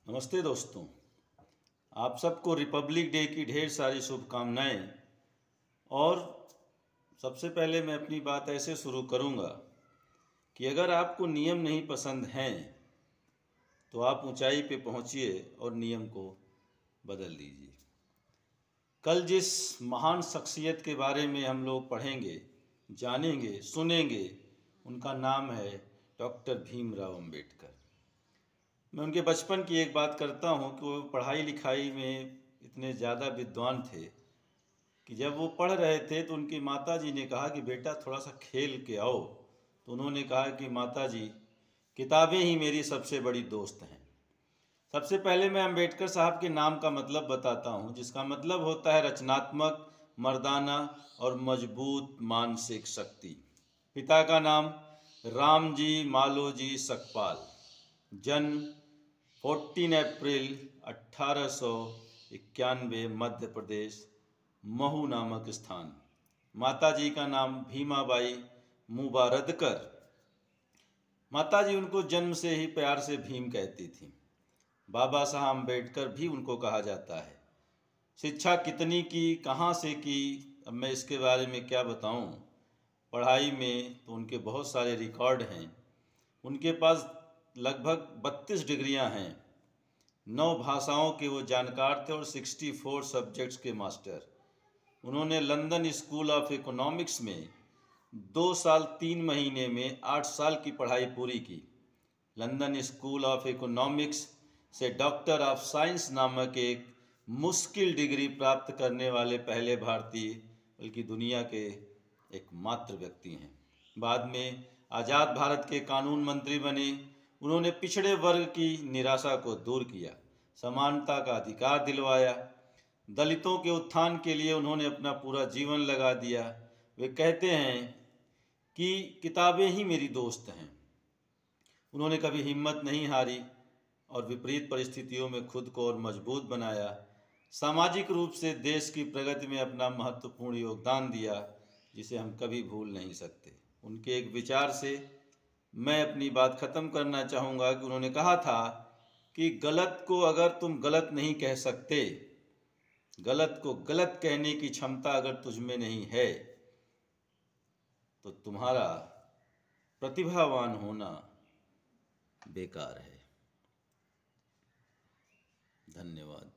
नमस्ते दोस्तों, आप सबको रिपब्लिक डे की ढेर सारी शुभकामनाएं। और सबसे पहले मैं अपनी बात ऐसे शुरू करूंगा कि अगर आपको नियम नहीं पसंद हैं तो आप ऊंचाई पे पहुंचिए और नियम को बदल दीजिए। कल जिस महान शख्सियत के बारे में हम लोग पढ़ेंगे, जानेंगे, सुनेंगे, उनका नाम है डॉक्टर भीमराव अंबेडकर। मैं उनके बचपन की एक बात करता हूँ कि वो पढ़ाई लिखाई में इतने ज़्यादा विद्वान थे कि जब वो पढ़ रहे थे तो उनकी माताजी ने कहा कि बेटा थोड़ा सा खेल के आओ। तो उन्होंने कहा कि माताजी, किताबें ही मेरी सबसे बड़ी दोस्त हैं। सबसे पहले मैं अंबेडकर साहब के नाम का मतलब बताता हूँ, जिसका मतलब होता है रचनात्मक, मर्दाना और मजबूत मानसिक शक्ति। पिता का नाम रामजी मालोजी सकपाल, जन्म 14 अप्रैल 1891 मध्य प्रदेश, महू नामक स्थान। माताजी का नाम भीमाबाई मुबारदकर। माताजी उनको जन्म से ही प्यार से भीम कहती थी। बाबा साहब अम्बेडकर भी उनको कहा जाता है। शिक्षा कितनी की, कहाँ से की, अब मैं इसके बारे में क्या बताऊं। पढ़ाई में तो उनके बहुत सारे रिकॉर्ड हैं। उनके पास लगभग 32 डिग्रियां हैं। 9 भाषाओं के वो जानकार थे और 64 सब्जेक्ट्स के मास्टर। उन्होंने लंदन स्कूल ऑफ इकोनॉमिक्स में 2 साल 3 महीने में 8 साल की पढ़ाई पूरी की। लंदन स्कूल ऑफ इकोनॉमिक्स से डॉक्टर ऑफ साइंस नामक एक मुश्किल डिग्री प्राप्त करने वाले पहले भारतीय, बल्कि दुनिया के एकमात्र व्यक्ति हैं। बाद में आज़ाद भारत के कानून मंत्री बने। उन्होंने पिछड़े वर्ग की निराशा को दूर किया, समानता का अधिकार दिलवाया। दलितों के उत्थान के लिए उन्होंने अपना पूरा जीवन लगा दिया। वे कहते हैं कि किताबें ही मेरी दोस्त हैं। उन्होंने कभी हिम्मत नहीं हारी और विपरीत परिस्थितियों में खुद को और मजबूत बनाया। सामाजिक रूप से देश की प्रगति में अपना महत्वपूर्ण योगदान दिया, जिसे हम कभी भूल नहीं सकते। उनके एक विचार से मैं अपनी बात ख़त्म करना चाहूँगा कि उन्होंने कहा था कि गलत को अगर तुम गलत नहीं कह सकते, गलत को गलत कहने की क्षमता अगर तुझमें नहीं है, तो तुम्हारा प्रतिभावान होना बेकार है। धन्यवाद।